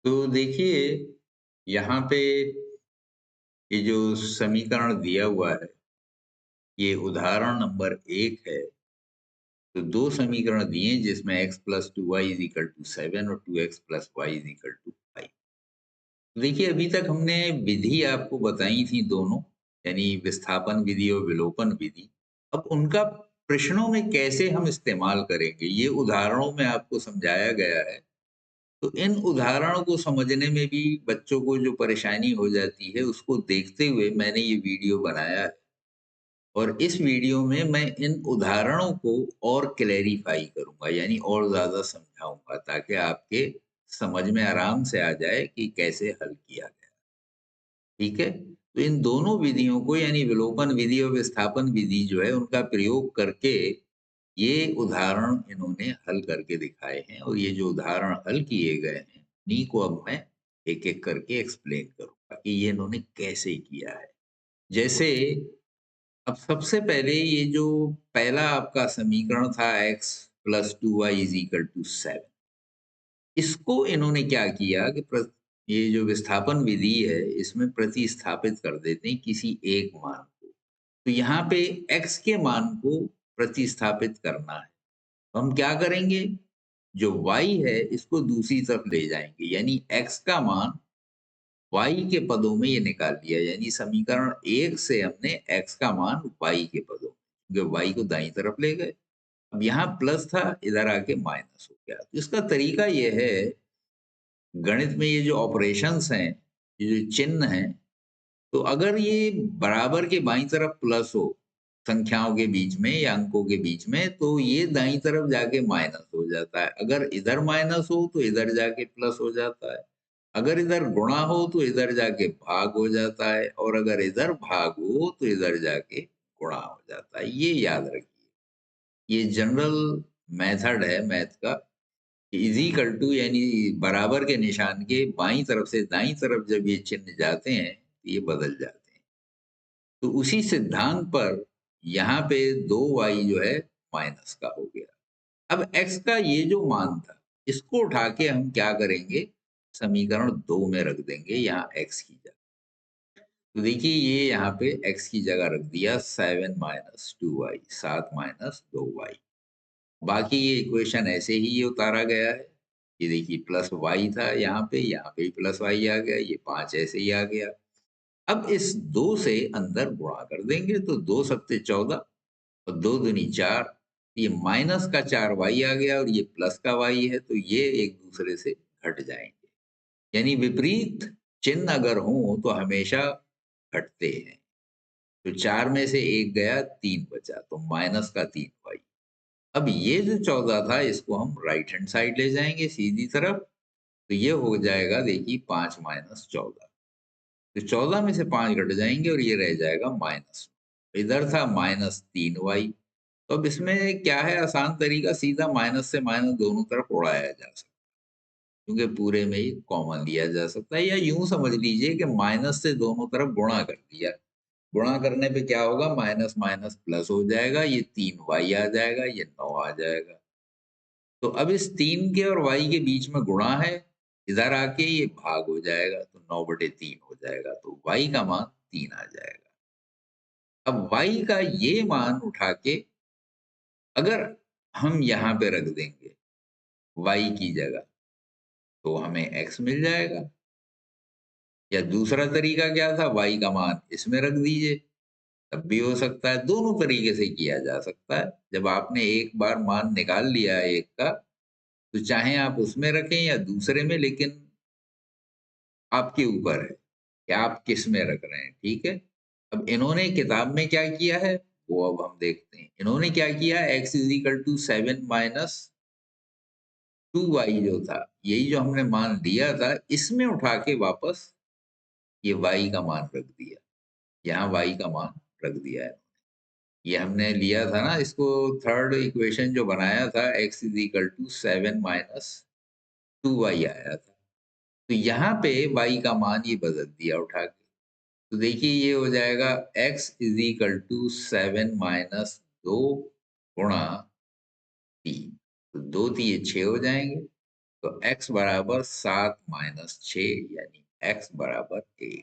तो देखिए, यहाँ पे ये जो समीकरण दिया हुआ है, ये उदाहरण नंबर 1 है। तो 2 समीकरण दिए हैं जिसमें x + 2y = 7 और 2x + y = 5। देखिए, अभी तक हमने विधि आपको बताई थी दोनों, यानी विस्थापन विधि और विलोपन विधि। अब उनका प्रश्नों में कैसे हम इस्तेमाल करेंगे, ये उदाहरणों में आपको समझाया गया है। तो इन उदाहरणों को समझने में भी बच्चों को जो परेशानी हो जाती है, उसको देखते हुए मैंने ये वीडियो बनाया है। और इस वीडियो में मैं इन उदाहरणों को और क्लैरिफ़ाई करूँगा, यानी और ज़्यादा समझाऊँगा, ताकि आपके समझ में आराम से आ जाए कि कैसे हल किया गया। ठीक है? तो इन दोनों विधियों को, यानी विलोपन विधि और विस्थापन विधि जो है, उनका प्रयोग करके ये उदाहरण इन्होंने हल करके दिखाए हैं, और ये जो उदाहरण हल किए गए हैं, उन्हीं को अब मैं एक-एक करके एक्सप्लेन करूँगा कि ये इन्होंने कैसे किया है। जैसे अब सबसे पहले ये जो पहला आपका समीकरण था x + 2y = 7, इसको इन्होंने क्या किया कि ये जो विस्थापन विधि है, इसमें प्रतिस्थापित कर देते हैं किसी एक मान को। तो यहाँ पे x के मान को प्रतिस्थापित करना है। तो हम क्या करेंगे? जो y है, इसको दूसरी तरफ ले जाएँगे, यानी x का मान y के पदों में ये निकाल लिया, यानी समीकरण 1 से हमने x का मान y के पदों में, क्योंकि y को दाईं तरफ ले गए। अब यहाँ प्लस था, इधर आके माइनस हो गया। तो इसका तरीका ये है, गणित में ये जो ऑपरेशंस हैं, ये जो चिन्ह हैं, तो अगर ये बराबर के बाईं तरफ प्लस हो, संख्याओं के बीच में या अंकों के बीच में, तो ये दाईं तरफ जाके माइनस हो जाता है। अगर इधर माइनस हो, तो इधर जाके प्लस हो जाता है। अगर इधर गुणा हो, तो इधर जाके भाग हो जाता है, और अगर इधर भाग हो, तो इधर जाके गुणा हो जाता है। ये याद रखिए। ये जनरल मेथड है मैथ का। इज़ इक्वल टू, यानी बराबर के निशान के बाईं तरफ से दाईं तरफ जब ये चिन्ह जाते हैं, तो ये बदल जाते हैं। तो उसी सिद्धांत पर यहाँ पे 2y जो है माइनस का हो गया। अब x का ये जो मान था, इसको उठा के हम क्या करेंगे? समीकरण 2 में रख देंगे, यहाँ x की जगह। तो देखिए, ये यहाँ पे x की जगह रख दिया 7 - 2y, 7 - 2y। बाकी ये इक्वेशन ऐसे ही ये उतारा गया है। ये देखिए, प्लस y था यहाँ पे भी प्लस y आ गया, ये 5 ऐसे ही आ गया। अब इस 2 से अंदर गुणा कर देंगे, तो 2 सत्ते 14 और 2 दूनी 4। ये माइनस का 4y आ गया, और ये प्लस का y है, तो ये एक दूसरे से घट जाएँगे। यानी विपरीत चिन्ह अगर हों, तो हमेशा घटते हैं। तो 4 में से 1 गया, 3 बचा, तो माइनस का 3y। अब ये जो 14 था, इसको हम राइट हैंड साइड ले जाएँगे सीधी तरफ, तो ये हो जाएगा, देखिए, 5 - 14। तो 14 में से 5 घट जाएँगे, और ये रह जाएगा माइनस। इधर था -3y। तो अब इसमें क्या है, आसान तरीका, सीधा माइनस से माइनस दोनों तरफ उड़ाया जा सकता है, क्योंकि पूरे में ही कॉमन लिया जा सकता है, या यूँ समझ लीजिए कि माइनस से दोनों तरफ गुणा कर दिया। गुणा करने पे क्या होगा? माइनस माइनस प्लस हो जाएगा, ये 3y आ जाएगा, ये 9 आ जाएगा। तो अब इस 3 के और y के बीच में गुणा है, इधर आके ये भाग हो जाएगा, तो 9/3 हो जाएगा, तो y का मान 3 आ जाएगा। अब y का ये मान उठा के अगर हम यहाँ पे रख देंगे y की जगह, तो हमें x मिल जाएगा। या दूसरा तरीका क्या था? y का मान इसमें रख दीजिए, तब भी हो सकता है। दोनों तरीके से किया जा सकता है। जब आपने एक बार मान निकाल लिया है एक का, तो चाहे आप उसमें रखें या दूसरे में, लेकिन आपके ऊपर है कि आप किस में रख रहे हैं, ठीक है? अब इन्होंने किताब में क्या किया है, वो अब हम देखते हैं। इन्होंने क्या किया, x = 7 माइनस 2y जो था, यही जो हमने मान लिया था, इसमें उठा के वापस ये y का मान रख दिया। यहाँ y का मान रख दिया है। ये हमने लिया था ना, इसको थर्ड इक्वेशन जो बनाया था, x = 7 माइनस 2y आया था। तो यहाँ पे y का मान ये बदल दिया उठा के। तो देखिए, ये हो जाएगा x = 7 माइनस 2 गुणा 3। तो 2 तिये 6 हो जाएँगे, तो x बराबर 7 माइनस 6 यानी x बराबर 1।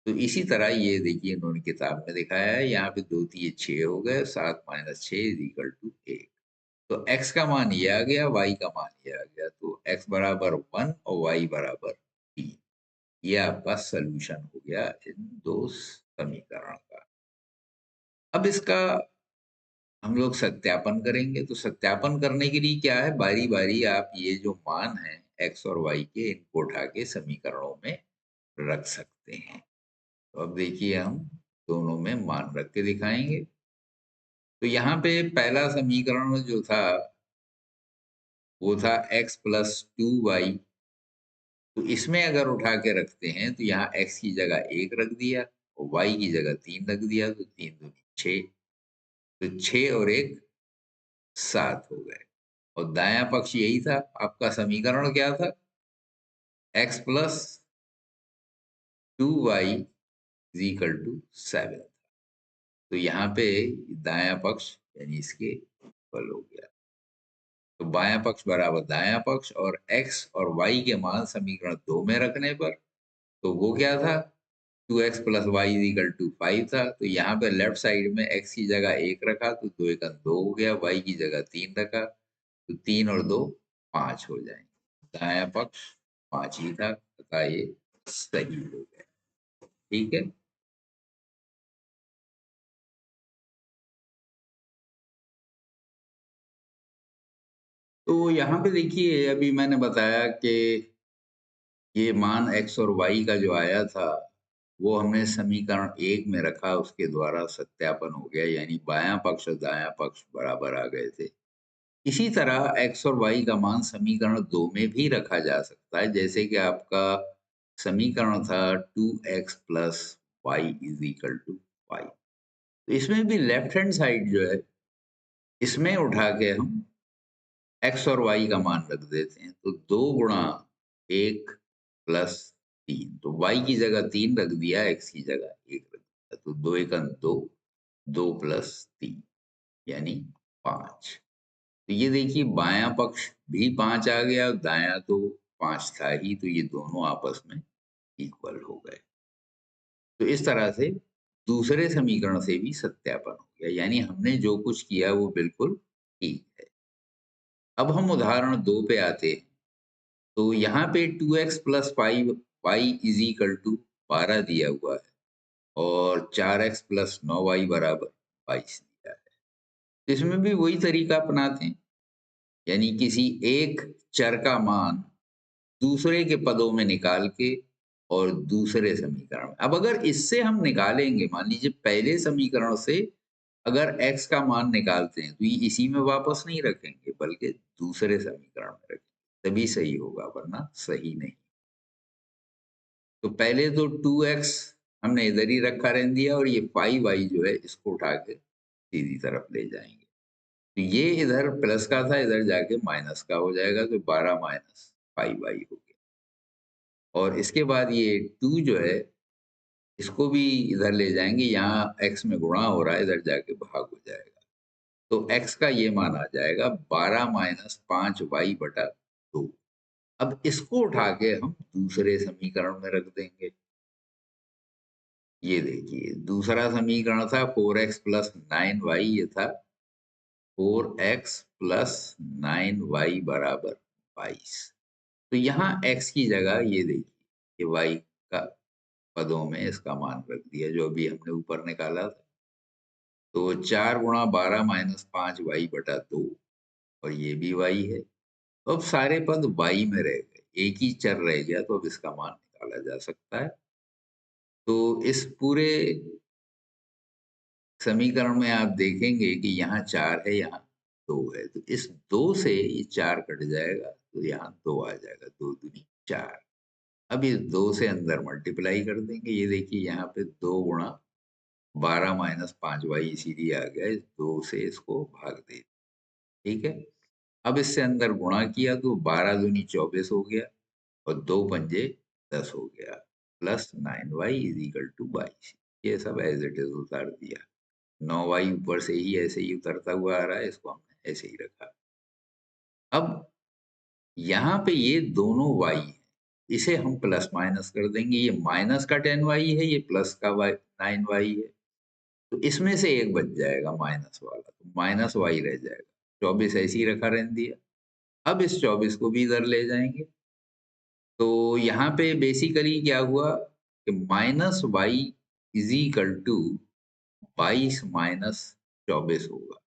तो इसी तरह ये देखिए इन्होंने किताब में दिखाया है, यहाँ पे 2 3 6 हो गए, 7 माइनस 6 इज इक्वल टू 1। तो x का मान ये आ गया, y का मान ये आ गया। तो x बराबर 1 और y बराबर 3। ये आपका सलूशन हो गया इन दो समीकरण का। अब इसका हम लोग सत्यापन करेंगे। तो सत्यापन करने के लिए क्या है, बारी बारी आप ये जो मान है x और y के, इनको उठा के समीकरणों में रख सकते हैं। तो अब देखिए हम दोनों में मान रख के दिखाएंगे। तो यहाँ पे पहला समीकरण जो था वो था x प्लस 2y। तो इसमें अगर उठा के रखते हैं तो यहाँ x की जगह 1 रख दिया और y की जगह 3 रख दिया, तो 3 दूनी 6। तो 6 और 1 7 हो गए। और दायां पक्ष यही था, आपका समीकरण क्या था, x plus 2y is equal to 7। तो यहाँ पे दायां पक्ष यानी इसके इक्वल हो गया। तो बायां पक्ष बराबर दायां पक्ष, और x और y के मान समीकरण 2 में रखने पर तो वो क्या था, 2x plus y is equal to 5 था। तो यहाँ पे लेफ्ट साइड में x की जगह 1 रखा तो 2 1 2 हो गया, y की जगह 3 रखा तो 3 और 2 5 हो जाएंगे। दायां पक्ष 5 ही था तथा ये सही हो गया। ठीक है। तो यहाँ पे देखिए अभी मैंने बताया कि ये मान x और y का जो आया था वो हमने समीकरण 1 में रखा, उसके द्वारा सत्यापन हो गया, यानी बायां पक्ष और दायां पक्ष बराबर आ गए थे। इसी तरह x और y का मान समीकरण 2 में भी रखा जा सकता है। जैसे कि आपका समीकरण था 2x plus y is equal to 5। तो इसमें भी लेफ्ट हैंड साइड जो है इसमें उठा के हम x और y का मान रख देते हैं। तो 2 गुणा 1 प्लस 3, तो y की जगह 3 रख दिया, x की जगह 1 रख दिया। तो 2 1 2, 2 प्लस 3 यानी 5। तो ये देखिए बायां पक्ष भी 5 आ गया और दायां तो 5 था ही, तो ये दोनों आपस में इक्वल हो गए। तो इस तरह से दूसरे समीकरण से भी सत्यापन हो गया, यानी हमने जो कुछ किया वो बिल्कुल ठीक है। अब हम उदाहरण 2 पे आते हैं। तो यहाँ पे 2x plus 5 y is equal to 12 दिया हुआ है और 4x प्लस 9y बराबर 22 दिया है। इसमें भी वही तरीका अपनाते हैं, यानी किसी एक चर का मान दूसरे के पदों में निकाल के और दूसरे समीकरण में। अब अगर इससे हम निकालेंगे, मान लीजिए पहले समीकरण से अगर x का मान निकालते हैं तो ये इसी में वापस नहीं रखेंगे बल्कि दूसरे समीकरण में रखेंगे, तभी सही होगा, वरना सही नहीं। तो पहले तो 2x हमने इधर ही रखा रहने दिया और ये 5y जो है इसको उठा के सीधी तरफ ले जाएंगे। तो ये इधर प्लस का था, इधर जाके माइनस का हो जाएगा, तो 12 माइनस 5y हो गया। और इसके बाद ये 2 जो है इसको भी इधर ले जाएंगे, यहाँ x में गुणा हो रहा है, इधर जाके भाग हो जाएगा। तो x का ये मान आ जाएगा 12 माइनस 5y बटा 2। अब इसको उठा के हम दूसरे समीकरण में रख देंगे। ये देखिए दूसरा समीकरण था 4x प्लस 9y, ये था 4x प्लस 9y बराबर 22। तो यहाँ x की जगह ये देखिए ये y का पदों में इसका मान रख दिया जो अभी हमने ऊपर निकाला था। तो 4 गुणा 12 माइनस 5y बटा 2, और ये भी y है। तो अब सारे पद y में रह गए, एक ही चर रह गया, तो अब इसका मान निकाला जा सकता है। तो इस पूरे समीकरण में आप देखेंगे कि यहाँ 4 है, यहाँ 2 है। तो इस 2 से ये 4 कट जाएगा तो यहाँ 2 आ जाएगा, 2 दूनी 4। अब इस 2 से अंदर मल्टीप्लाई कर देंगे। ये देखिए यहाँ पे 2 गुणा 12 माइनस 5y इसीलिए आ गया, इस 2 से इसको भाग दे। ठीक है। अब इससे अंदर गुणा किया तो 12 दूनी 24 हो गया और 2 पंजे 10 हो गया, plus 9y is equal to 22। ये सब एज इट इज उतार दिया। 9y ऊपर से ही ऐसे ही उतरता हुआ आ रहा है, इसको हमने ऐसे ही रखा। अब यहाँ पे ये दोनों y है, इसे हम प्लस माइनस कर देंगे। ये माइनस का 10y है, ये प्लस का 9y है। तो इसमें से एक बच जाएगा माइनस वाला, तो माइनस y रह जाएगा। 24 ऐसे ही रखा रहने दिया। अब इस 24 को भी इधर ले जाएंगे। तो यहाँ पे बेसिकली क्या हुआ कि minus y is equal to 22 minus 24 होगा।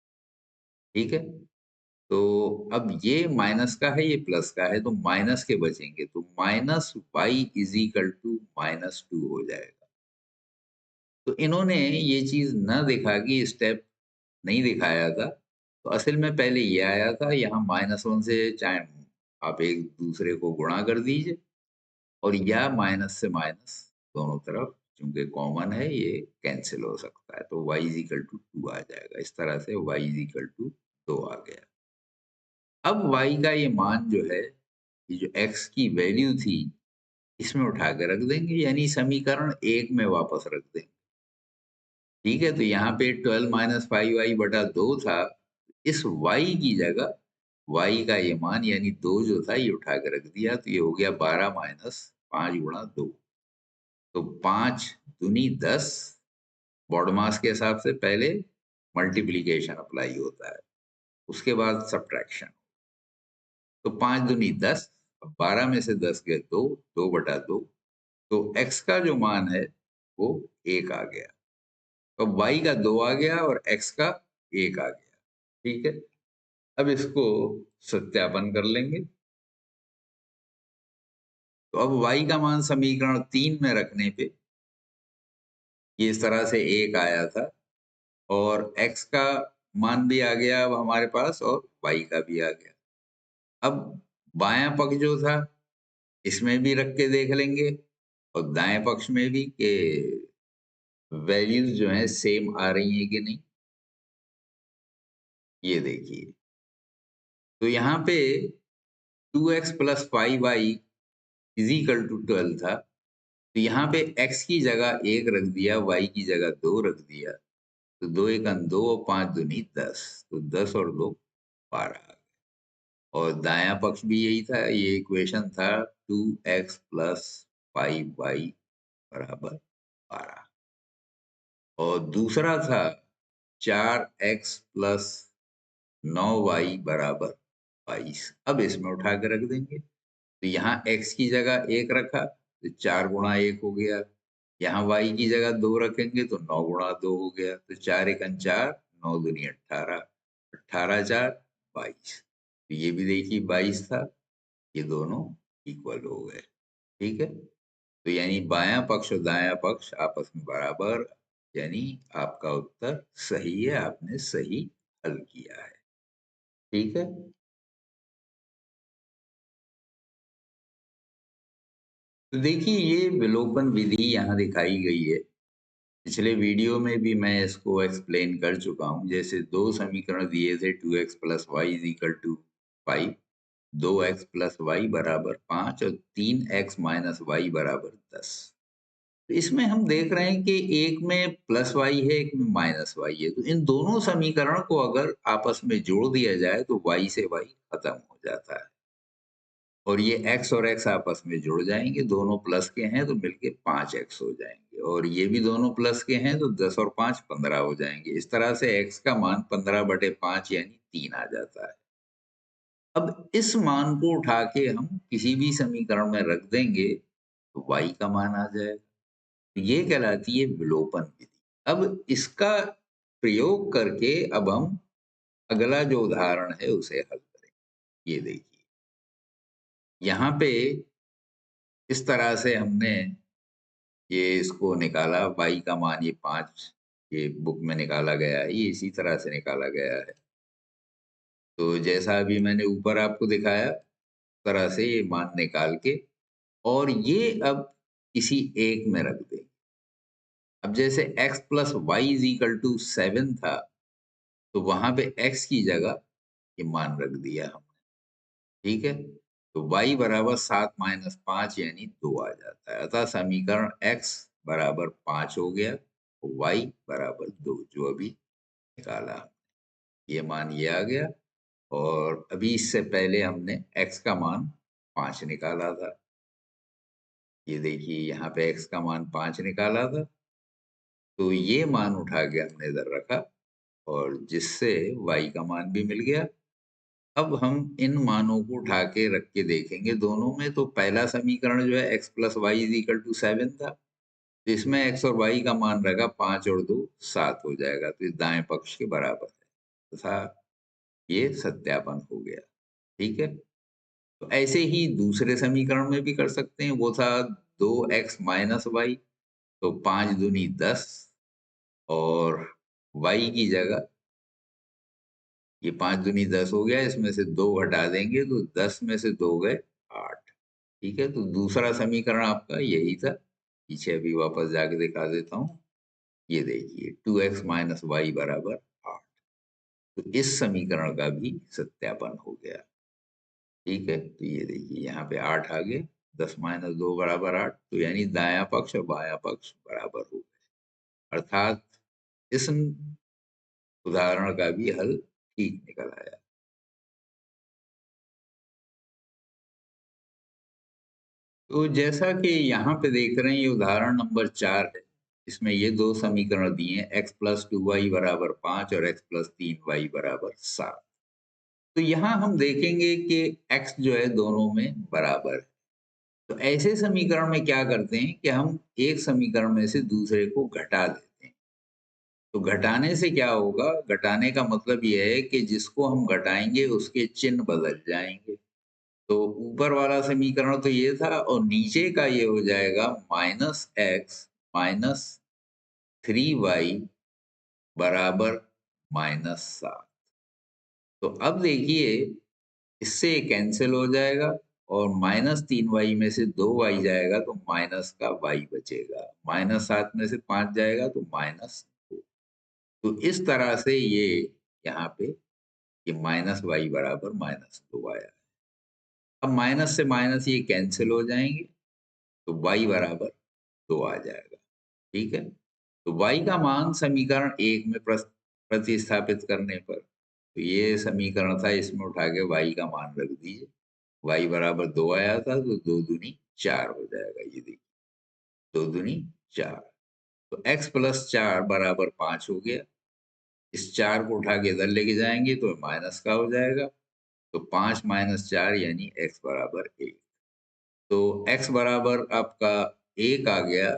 ठीक है, तो अब ये माइनस का है, ये प्लस का है, तो माइनस के बचेंगे, तो minus y is equal to -2 हो जाएगा। तो इन्होंने ये चीज न दिखा कि स्टेप नहीं दिखाया था। तो असल में पहले ये आया था, यहाँ -1 से चाहे आप एक दूसरे को गुणा कर दीजिए, और या माइनस से माइनस दोनों तरफ चूंकि कॉमन है ये कैंसिल हो सकता है, तो y इज इक्वल टू 2 आ जाएगा। इस तरह से y इज इक्वल टू 2 आ गया। अब y का ये मान जो है, ये जो x की वैल्यू थी, इसमें उठा के रख देंगे, यानी समीकरण 1 में वापस रख देंगे। ठीक है, तो यहाँ पे 12 माइनस 5y बटा 2 था। इस y की जगह y का ये मान यानी 2 जो था, ये उठा के रख दिया, तो ये हो गया 12 माइनस 5 गुणा 2। तो 5 दूनी 10। बॉड मास के हिसाब से पहले मल्टीप्लीकेशन अप्लाई होता है, उसके बाद सब्ट्रैक्शन। तो 5 दूनी 10, 12 में से 10 गए 2, 2 बटा 2। तो x का जो मान है वो 1 आ गया। तो y का 2 आ गया और x का 1 आ गया। ठीक है, अब इसको सत्यापन कर लेंगे। तो अब y का मान समीकरण 3 में रखने पे ये इस तरह से 1 आया था, और x का मान भी आ गया अब हमारे पास, और y का भी आ गया। अब बायां पक्ष जो था, इसमें भी रख के देख लेंगे, और दाएं पक्ष में भी कि वैल्यूज जो हैं सेम आ रही हैं कि नहीं। ये देखिए, तो यहाँ पे 2x plus 5y is equal to 12 था। तो यहाँ पे x की जगह 1 रख दिया, y की जगह 2 रख दिया। तो 2 1 2 और 5 दूनी 10, तो 10 और 2 12। और दायां पक्ष भी यही था, ये इक्वेशन था 2x प्लस 5y बराबर 12। और दूसरा था 4x प्लस 9y बराबर 22। अब इसमें उठा के रख देंगे। तो यहाँ x की जगह 1 रखा, तो 4 गुणा 1 हो गया। यहाँ y की जगह 2 रखेंगे तो 9 गुणा 2 हो गया। तो 4 1 4, 9 दूनी 18, 18 4 22। तो ये भी देखिए 22 था, ये दोनों इक्वल हो गए। ठीक है, तो यानी बायां पक्ष और दायां पक्ष आपस में बराबर, यानी आपका उत्तर सही है, आपने सही हल किया है। ठीक है, तो देखिए ये विलोपन विधि यहाँ दिखाई गई है। पिछले वीडियो में भी मैं इसको एक्सप्लेन कर चुका हूँ। जैसे दो समीकरण दिए थे, 2x plus y is equal to 5, 2x plus y बराबर 5 और 3x माइनस वाई बराबर 10। तो इसमें हम देख रहे हैं कि एक में प्लस वाई है, एक में माइनस वाई है। तो इन दोनों समीकरण को अगर आपस में जोड़ दिया जाए तो वाई से वाई खत्म हो जाता है, और ये x और x आपस में जुड़ जाएंगे। दोनों प्लस के हैं तो मिलके 5x हो जाएंगे, और ये भी दोनों प्लस के हैं तो 10 और 5 15 हो जाएंगे। इस तरह से x का मान 15/5 यानी 3 आ जाता है। अब इस मान को उठा के हम किसी भी समीकरण में रख देंगे तो y का मान आ जाएगा। तो ये कहलाती है विलोपन विधि। अब इसका प्रयोग करके अब हम अगला जो उदाहरण है उसे हल करें। ये देखिए, यहाँ पे इस तरह से हमने ये इसको निकाला, y का मान ये 5 ये बुक में निकाला गया है, ये इसी तरह से निकाला गया है। तो जैसा अभी मैंने ऊपर आपको दिखाया, तरह से ये मान निकाल के, और ये अब किसी एक में रख दें। अब जैसे x plus y is equal to 7 था, तो वहां पे x की जगह ये मान रख दिया हमने। ठीक है, तो y बराबर 7 माइनस 5 यानी 2 आ जाता है। अतः समीकरण x बराबर 5 हो गया, y बराबर 2, जो अभी निकाला। ये मान ये आ गया। और अभी इससे पहले हमने x का मान 5 निकाला था। ये देखिए यहाँ पे x का मान 5 निकाला था, तो ये मान उठा के हमने इधर रखा और जिससे y का मान भी मिल गया। अब हम इन मानों को उठा के रख के देखेंगे दोनों में, तो पहला समीकरण जो है x plus y is equal to 7 था, तो इसमें x और y का मान रखा 5 और 2 7 हो जाएगा, तो इस दाएं पक्ष के बराबर है तथा ये सत्यापन हो गया। ठीक है, तो ऐसे ही दूसरे समीकरण में भी कर सकते हैं। वो था 2x माइनस वाई, तो 5 दूनी 10 और y की जगह ये 5 दूनी 10 हो गया, इसमें से 2 घटा देंगे तो 10 में से 2 गए 8। ठीक है, तो दूसरा समीकरण आपका यही था। पीछे अभी वापस जाके दिखा देता हूँ। ये देखिए 2x माइनस वाई बराबर 8, तो इस समीकरण का भी सत्यापन हो गया। ठीक है, तो ये देखिए यहाँ पे 8 आ गए, 10 माइनस 2 बराबर 8, तो यानी दायां पक्ष और बायां पक्ष बराबर हो गए, अर्थात इस उदाहरण का भी हल ठीक निकल आया। तो जैसा कि यहाँ पे देख रहे हैं, ये उदाहरण नंबर 4 है। इसमें ये दो समीकरण दिए हैं, x प्लस 2y बराबर 5 और x प्लस 3y बराबर 7। तो यहाँ हम देखेंगे कि x जो है दोनों में बराबर है। तो ऐसे समीकरण में क्या करते हैं कि हम एक समीकरण में से दूसरे को घटा देते हैं। तो घटाने से क्या होगा? घटाने का मतलब यह है कि जिसको हम घटाएंगे उसके चिन्ह बदल जाएंगे। तो ऊपर वाला समीकरण तो ये था और नीचे का ये हो जाएगा माइनस एक्स माइनस 3y बराबर -7। तो अब देखिए इससे कैंसिल हो जाएगा और -3y में से 2y जाएगा तो माइनस का y बचेगा, -7 में से 5 जाएगा तो -2। तो इस तरह से ये यहाँ पे ये -y बराबर -2 आया। अब माइनस से माइनस ये कैंसिल हो जाएंगे तो y बराबर 2 आ जाएगा। ठीक है, तो y का मान समीकरण 1 में प्रतिस्थापित करने पर, तो ये समीकरण था, इसमें उठा के y का मान रख दीजिए। y बराबर 2 आया था तो 2 दूनी 4 हो जाएगा। ये देखिए 2 दूनी 4, तो x प्लस 4 बराबर 5 हो गया। इस 4 को उठा के इधर लेके जाएंगे तो माइनस का हो जाएगा, तो 5 माइनस 4 यानी x बराबर 1। तो x बराबर आपका 1 आ गया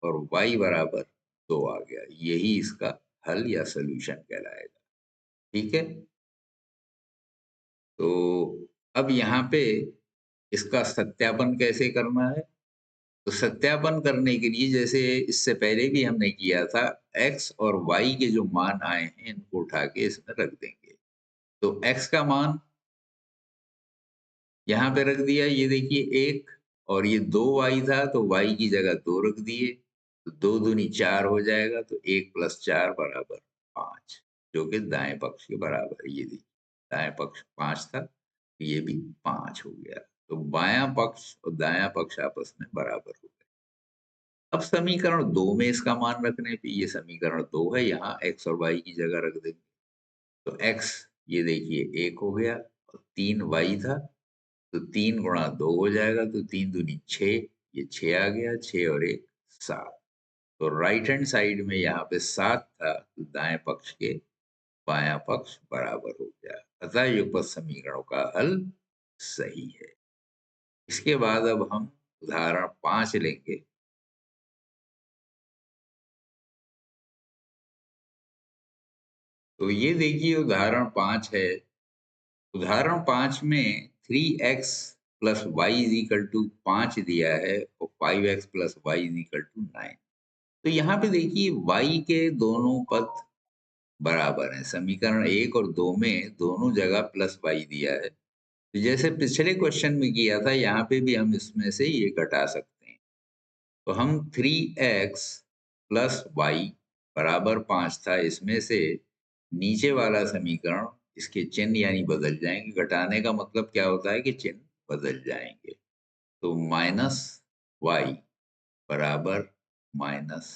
और y बराबर 2 आ गया। यही इसका हल या सॉल्यूशन कहलाएगा। ठीक है, तो अब यहाँ पे इसका सत्यापन कैसे करना है? तो सत्यापन करने के लिए जैसे इससे पहले भी हमने किया था, x और y के जो मान आए हैं इनको उठा के इसमें रख देंगे। तो x का मान यहाँ पे रख दिया, ये देखिए 1, और ये 2y था तो y की जगह 2 रख दिए, तो 2 दूनी 4 हो जाएगा, तो 1 प्लस 4 बराबर 5, जो कि दाएं पक्ष के बराबर है। ये देखिए दाएं पक्ष 5 था, तो ये भी 5 हो गया। तो बायां पक्ष और दायां पक्ष आपस में बराबर हो गए। अब समीकरण 2 में इसका मान रखने पे, ये समीकरण 2 है, यहाँ x और y की जगह रख देंगे। तो x ये देखिए 1 हो गया और 3y था, तो 3 गुणा 2 हो जाएगा, तो 3 दूनी 6, ये 6 आ गया, 6 और 1 7। तो राइट हैंड साइड में यहाँ पे 7 था, तो दाएं पक्ष के बायां पक्ष बराबर हो गया, अतः युगपत समीकरणों का हल सही है। इसके बाद अब हम उदाहरण 5 लेंगे। तो ये देखिए उदाहरण 5 है। उदाहरण 5 में 3x plus y is equal to 5 दिया है और 5x plus y is equal to 9। तो यहाँ पे देखिए y के दोनों पद बराबर हैं। समीकरण 1 और 2 में दोनों जगह प्लस वाई दिया है। तो जैसे पिछले क्वेश्चन में किया था, यहाँ पे भी हम इसमें से ये घटा सकते हैं। तो हम 3x प्लस वाई बराबर 5 था, इसमें से नीचे वाला समीकरण इसके चिन्ह यानी बदल जाएंगे। घटाने का मतलब क्या होता है कि चिन्ह बदल जाएंगे। तो माइनस वाई बराबर माइनस,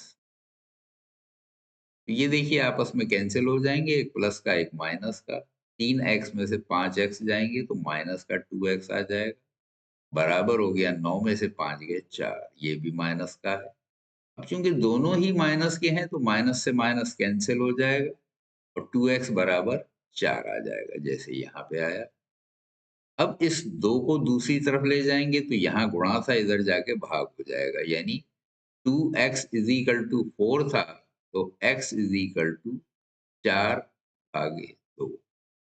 ये देखिए आपस में कैंसिल हो जाएंगे, एक प्लस का एक माइनस का। 3x में से 5x जाएंगे तो माइनस का 2x आ जाएगा, बराबर हो गया 9 में से 5 गए 4, ये भी माइनस का है। अब चूंकि दोनों ही माइनस के हैं तो माइनस से माइनस कैंसिल हो जाएगा और 2x बराबर 4 आ जाएगा, जैसे यहाँ पे आया। अब इस 2 को दूसरी तरफ ले जाएंगे तो यहाँ गुणा था, इधर जाके भाग हो जाएगा, यानी 2x इज इक्वल टू 4 था तो x इज इक्वल टू 4 भागे 2,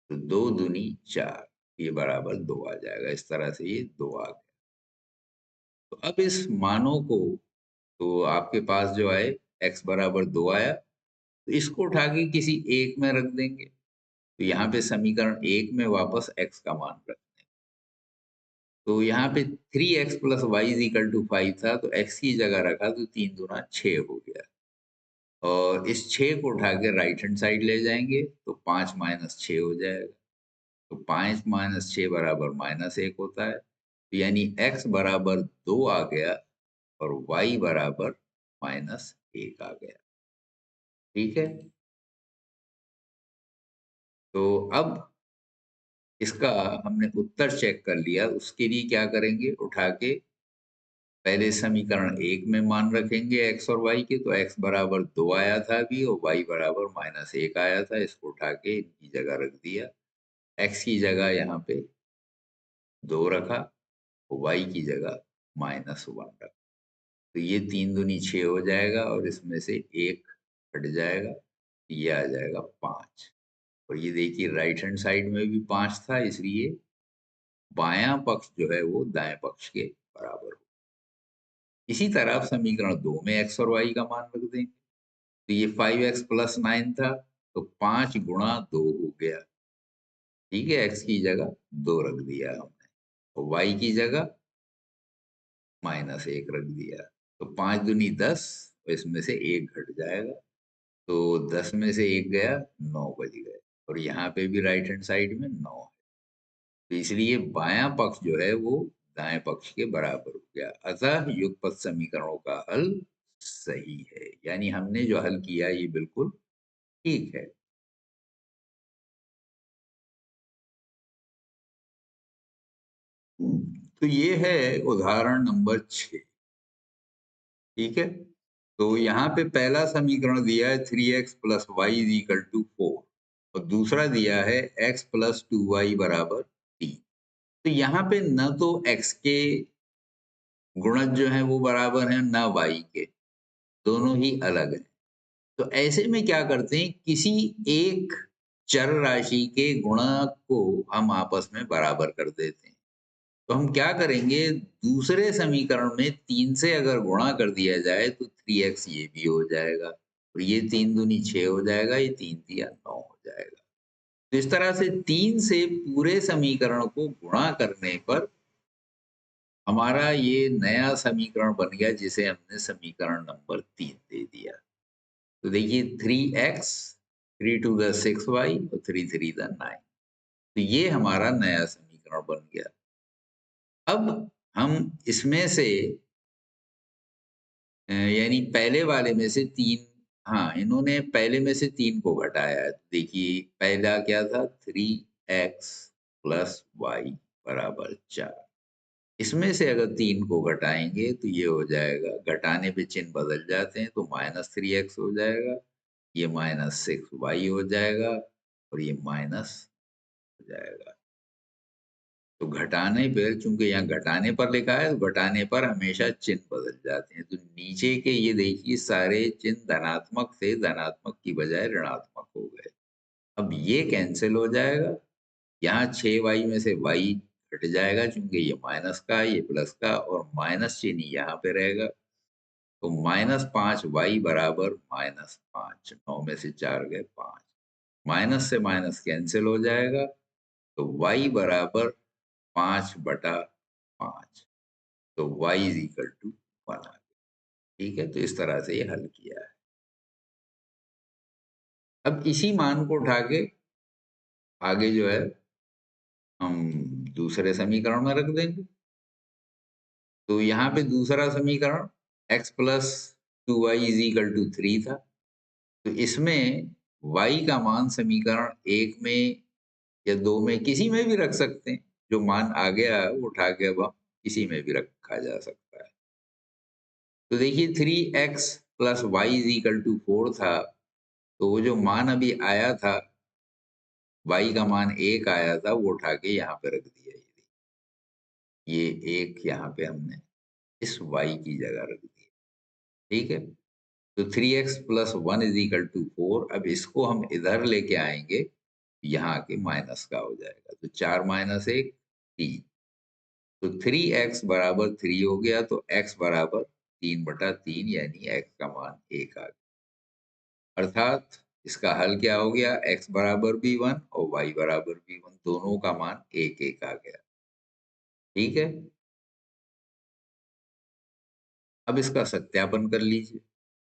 तो 2 दूनी 4, ये बराबर 2 आ जाएगा। इस तरह से ये 2 आ गया। तो अब इस मानों को, तो आपके पास जो आए x बराबर 2 आया, तो इसको उठा के किसी एक में रख देंगे, तो यहाँ पे समीकरण 1 में वापस x का मान रख, तो यहाँ पे 3x plus y is equal to 5 था तो x की जगह रखा तो 3 दूना 6 हो गया, और इस 6 को उठा के राइट हैंड साइड ले जाएंगे तो 5 माइनस 6 हो जाएगा, तो 5 माइनस 6 बराबर -1 होता है, तो यानी x बराबर 2 आ गया और y बराबर -1 आ गया। ठीक है, तो अब इसका हमने उत्तर चेक कर लिया, उसके लिए क्या करेंगे, उठा के पहले समीकरण 1 में मान रखेंगे x और y के, तो x बराबर 2 आया था अभी और y बराबर -1 आया था, इसको उठा के इनकी जगह रख दिया। x की जगह यहाँ पे 2 रखा, y की जगह -1 रखा, तो ये 3 दूनी 6 हो जाएगा और इसमें से 1 हट जाएगा, ये आ जाएगा 5। और ये देखिए राइट हैंड साइड में भी 5 था, इसलिए बायां पक्ष जो है वो दाएं पक्ष के बराबर हो। इसी तरह आप समीकरण 2 में x और y का मान रख देंगे, तो ये 5x प्लस 9 था तो 5 गुणा 2 हो गया। ठीक है, x की जगह 2 रख दिया हमने और y की जगह -1 रख दिया, तो 5 दूनी 10, और इसमें से 1 घट जाएगा, तो 10 में से 1 गया 9 बच गए, और यहाँ पे भी राइट हैंड साइड में 9 है, तो इसलिए बायां पक्ष जो है वो दाएं पक्ष के बराबर हो गया। अतः युगपत समीकरणों का हल सही है, यानी हमने जो हल किया ये बिल्कुल ठीक है। तो ये है उदाहरण नंबर 6। ठीक है, तो यहाँ पे पहला समीकरण दिया है 3x plus y is equal to 4 और दूसरा दिया है x प्लस 2y बराबर 3। तो यहाँ पे न तो x के गुणज जो है वो बराबर हैं, न y के, दोनों ही अलग हैं। तो ऐसे में क्या करते हैं, किसी एक चर राशि के गुणक को हम आपस में बराबर कर देते हैं। तो हम क्या करेंगे, दूसरे समीकरण में 3 से अगर गुणा कर दिया जाए तो 3x ये भी हो जाएगा, और ये 3 दूनी 6 हो जाएगा, ये 3 तिया 9 हो जाएगा। तो इस तरह से 3 से पूरे समीकरण को गुणा करने पर हमारा ये नया समीकरण बन गया, जिसे हमने समीकरण नंबर 3 दे दिया। तो देखिए 3x, 3 टू द 6y और 3 3 द 9, तो ये हमारा नया समीकरण बन गया। अब हम इसमें से यानी पहले वाले में से 3, हाँ इन्होंने पहले में से 3 को घटाया है। देखिए पहला क्या था, 3x प्लस वाई बराबर 4। इसमें से अगर 3 को घटाएंगे तो ये हो जाएगा, घटाने पे चिन्ह बदल जाते हैं, तो -3x हो जाएगा, ये -6y हो जाएगा और ये माइनस हो जाएगा। तो घटाने पर, चूंकि यहाँ घटाने पर लिखा है, तो घटाने पर हमेशा चिन्ह बदल जाते हैं। तो नीचे के ये देखिए सारे चिन्ह धनात्मक थे, धनात्मक की बजाय ऋणात्मक हो गए। अब ये कैंसिल हो जाएगा, यहाँ 6y में से y घट जाएगा, चूंकि ये माइनस का, ये प्लस का, और माइनस चिन्ह यहाँ पे रहेगा, तो -5y बराबर -5, 9 में से 4 गए 5, माइनस से माइनस कैंसिल हो जाएगा, तो y बराबर 5/5, तो y इज इक्वल टू 1 आ गया। ठीक है, तो इस तरह से ये हल किया है। अब इसी मान को उठा के आगे जो है हम दूसरे समीकरण में रख देंगे। तो यहाँ पे दूसरा समीकरण x plus 2y is equal to 3 था, तो इसमें y का मान समीकरण 1 में या 2 में, किसी में भी रख सकते हैं। जो मान आ गया वो उठा के अब हम किसी में भी रखा जा सकता है। तो देखिए 3x plus y is equal to 4 था, तो वो जो मान अभी आया था, y का मान 1 आया था, वो उठा के यहाँ पे रख दिया। ये 1 यहाँ पे हमने इस y की जगह रख दिया, ठीक है? तो 3x plus 1 is equal to 4। अब इसको हम इधर लेके आएंगे, यहाँ के माइनस का हो जाएगा। तो 4 माइनस 1 3। तो 3x बराबर 3 हो गया, तो x बराबर 3/3, यानी x का मान 1 आ गया। अर्थात इसका हल क्या हो गया? x बराबर भी 1 और y बराबर भी 1, दोनों का मान 1 आ गया। ठीक है, अब इसका सत्यापन कर लीजिए।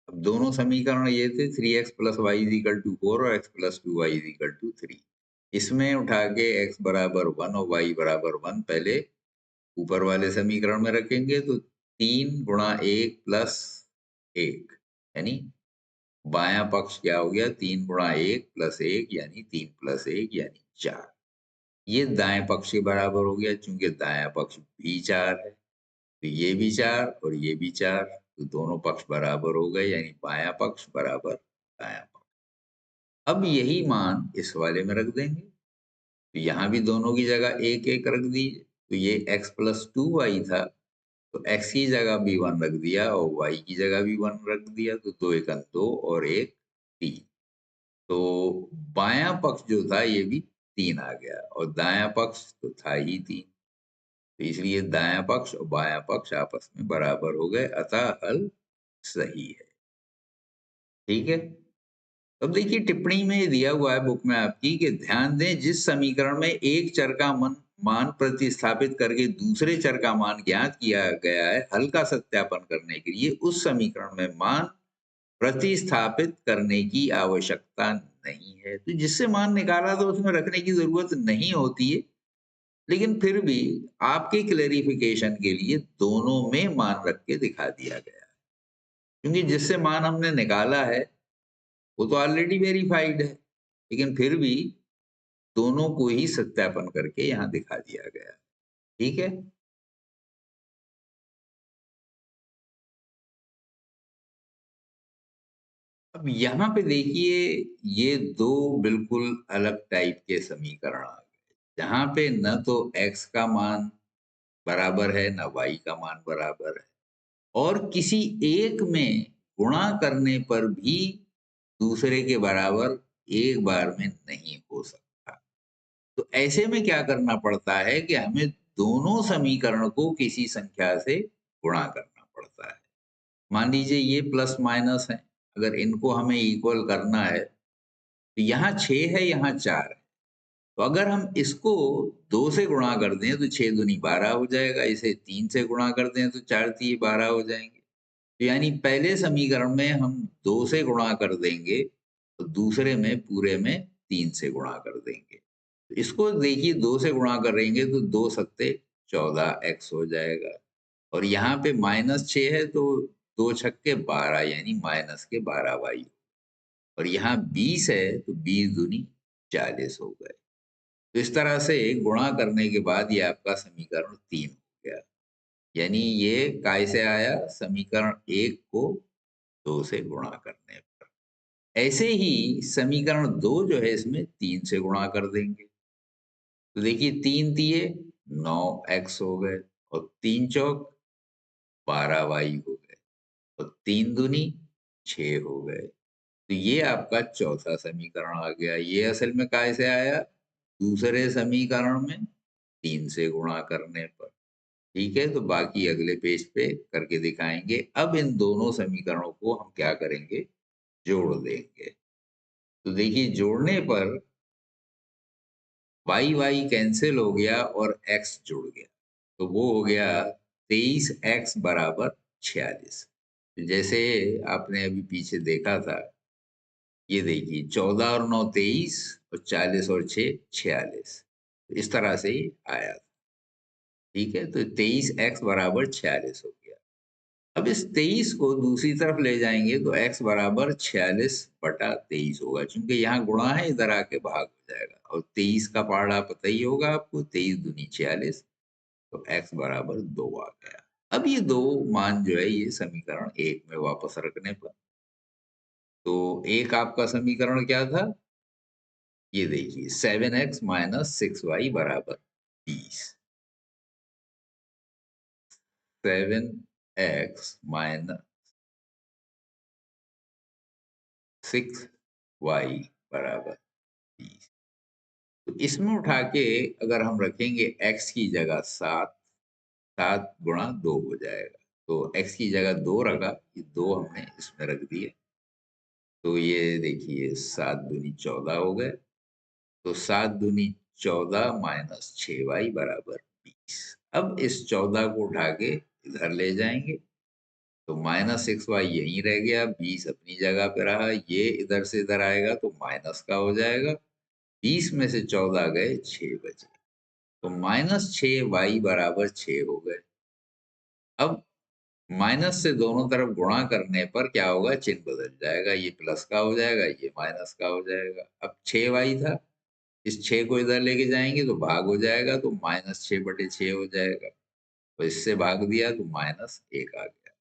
अब दोनों समीकरण ये थे, 3x plus y is equal to 4 और x plus 2y is equal to 3। इसमें उठा के x बराबर 1 और y बराबर 1 पहले ऊपर वाले समीकरण में रखेंगे, तो 3 गुणा 1 प्लस 1, यानी बायां पक्ष क्या हो गया? 3 गुणा 1 प्लस 1, यानी 3 प्लस 1 यानी 4। ये दाएं पक्ष के बराबर हो गया, चूंकि दायां पक्ष भी 4 है, तो ये भी 4 और ये भी 4, तो दोनों पक्ष बराबर हो गए, यानी बायां पक्ष बराबर दायां पक्ष। अब यही मान इस वाले में रख देंगे, तो यहाँ भी दोनों की जगह 1 रख दीजिए। तो ये x प्लस 2y था, तो x की जगह भी 1 रख दिया और y की जगह भी 1 रख दिया, तो 2 एकम 2 और 1 3। तो बायां पक्ष जो था ये भी 3 आ गया, और दायां पक्ष तो था ही 3, तो इसलिए दायां पक्ष और बायां पक्ष आपस में बराबर हो गए, अतः हल सही है। ठीक है, अब देखिए टिप्पणी में ये दिया हुआ है बुक में आपकी कि ध्यान दें, जिस समीकरण में एक चर का मान प्रतिस्थापित करके दूसरे चर का मान ज्ञात किया गया है, हल का सत्यापन करने के लिए उस समीकरण में मान प्रतिस्थापित करने की आवश्यकता नहीं है। तो जिससे मान निकाला तो उसमें रखने की जरूरत नहीं होती है, लेकिन फिर भी आपके क्लेरिफिकेशन के लिए दोनों में मान रख के दिखा दिया गया है, क्योंकि जिससे मान हमने निकाला है वो तो ऑलरेडी वेरीफाइड है, लेकिन फिर भी दोनों को ही सत्यापन करके यहाँ दिखा दिया गया। ठीक है, अब यहाँ पे देखिए ये दो बिल्कुल अलग टाइप के समीकरण आ गए, जहाँ पे न तो x का मान बराबर है न y का मान बराबर है, और किसी एक में गुणा करने पर भी दूसरे के बराबर एक बार में नहीं हो सकता। तो ऐसे में क्या करना पड़ता है कि हमें दोनों समीकरण को किसी संख्या से गुणा करना पड़ता है। मान लीजिए ये प्लस माइनस है, अगर इनको हमें इक्वल करना है, तो यहाँ 6 है, यहाँ 4 है, तो अगर हम इसको 2 से गुणा कर दें तो 6 दूनी 12 हो जाएगा, इसे 3 से गुणा कर दें तो 4 3 12 हो जाएंगे। तो यानी पहले समीकरण में हम 2 से गुणा कर देंगे, तो दूसरे में पूरे में 3 से गुणा कर देंगे। तो इसको देखिए 2 से गुणा करेंगे तो 2 सत्ते 14x हो जाएगा, और यहाँ पे -6 है, तो 2 छक्के 12, यानी -12y। और यहाँ 20 है, तो 20 दूनी 40 हो गए। तो इस तरह से गुणा करने के बाद ये आपका समीकरण 3 हो गया, यानी ये काय से आया? समीकरण 1 को 2 से गुणा करने पर। ऐसे ही समीकरण 2 जो है इसमें 3 से गुणा कर देंगे, तो देखिए 3 तिये 9x हो गए, और 3 चौक 12y हो गए, और 3 दूनी 6 हो गए। तो ये आपका चौथा समीकरण आ गया। ये असल में काय से आया? दूसरे समीकरण में 3 से गुणा करने पर। ठीक है, तो बाकी अगले पेज पे करके दिखाएंगे। अब इन दोनों समीकरणों को हम क्या करेंगे? जोड़ देंगे। तो देखिए जोड़ने पर वाई वाई कैंसिल हो गया और x जुड़ गया, तो वो हो गया 23x बराबर 46। जैसे आपने अभी पीछे देखा था, ये देखिए 14 और 9 23, और 40 और 6 46, इस तरह से ही आया था। ठीक है, तो 23x बराबर 46 हो गया। अब इस 23 को दूसरी तरफ ले जाएंगे तो x बराबर 46/23 होगा, क्योंकि यहाँ गुणा है, इधर आके भाग हो जाएगा। और 23 का पहाड़ा पता ही होगा आपको, 23 दूनी 46, तो x बराबर 2 आ गया। अब ये दो मान जो है ये समीकरण एक में वापस रखने पर, तो एक आपका समीकरण क्या था, ये देखिए 7x माइनस 6y बराबर 20। 7x माइनस 6y बराबर 20। तो इसमें उठा के अगर हम रखेंगे x की जगह 7, 7 गुणा 2 हो जाएगा। तो x की जगह 2 रखा, ये 2 हमने इसमें रख दिए, तो ये देखिए 7 दूनी 14 हो गए। तो 7 दूनी 14 माइनस 6y बराबर 20। अब इस 14 को उठा के इधर ले जाएंगे, तो माइनस 6y यहीं रह गया, 20 अपनी जगह पे रहा, ये इधर से इधर आएगा तो माइनस का हो जाएगा। 20 में से 14 गए, 6 बचे, तो -6y बराबर 6 हो गए। अब माइनस से दोनों तरफ गुणा करने पर क्या होगा, चिन्ह बदल जाएगा, ये प्लस का हो जाएगा, ये माइनस का हो जाएगा। अब 6y था, इस 6 को इधर लेके जाएंगे तो भाग हो जाएगा, तो -6/6 हो जाएगा। तो इससे भाग दिया तो -1 आ गया।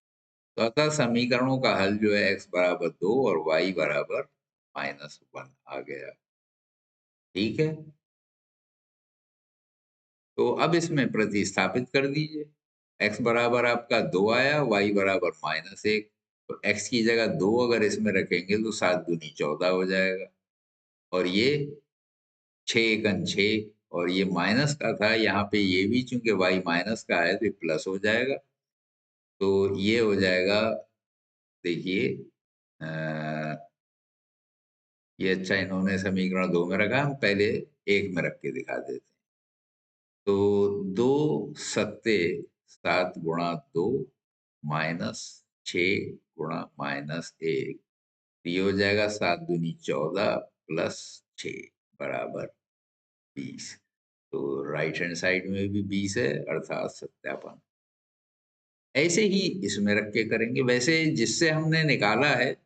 तो अतः समीकरणों का हल जो है x बराबर 2 और y बराबर -1 आ गया। ठीक है, तो अब इसमें प्रतिस्थापित कर दीजिए। x बराबर आपका 2 आया, y बराबर -1। तो x की जगह 2 अगर इसमें रखेंगे तो 7 दूनी 14 हो जाएगा, और ये 6 एकन 6, और ये माइनस का था, यहाँ पे ये भी चूंकि y माइनस का है तो ये प्लस हो जाएगा। तो ये हो जाएगा, देखिए ये अच्छा इन्होंने समीकरण 2 में रखा, हम पहले 1 में रख के दिखा देते हैं। तो 2 सत्ते 7 गुणा 2 माइनस 6 गुणा -1, ये हो जाएगा 7 दूनी 14 प्लस 6 बराबर 20। तो राइट हैंड साइड में भी 20 है, अर्थात सत्यापन। ऐसे ही इसमें रख के करेंगे। वैसे जिससे हमने निकाला है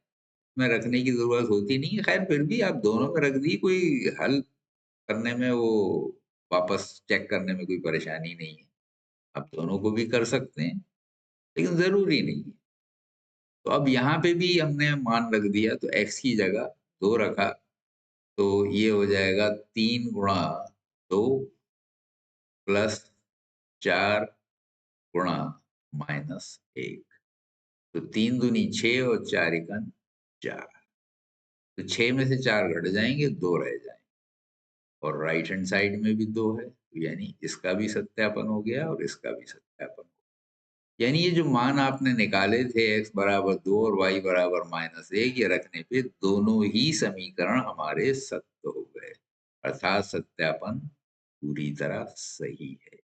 में रखने की जरूरत होती नहीं है, खैर फिर भी आप दोनों में रख दी, कोई हल करने में वो वापस चेक करने में कोई परेशानी नहीं है। आप दोनों को भी कर सकते हैं, लेकिन ज़रूरी नहीं है। तो अब यहाँ पे भी हमने मान रख दिया, तो x की जगह 2 रखा, तो ये हो जाएगा 3 गुणा 2 प्लस 4 गुणा -1। तो 3 दूनी 6 और 4 एकन 4। तो 6 में से 4 घट जाएंगे, 2 रह जाएंगे, और राइट हैंड साइड में भी 2 है, तो यानी इसका भी सत्यापन हो गया और इसका भी सत्यापन हो गया। यानी ये जो मान आपने निकाले थे x बराबर 2 और y बराबर -1, ये रखने पे दोनों ही समीकरण हमारे सत्य हो गए, अर्थात सत्यापन पूरी तरह सही है।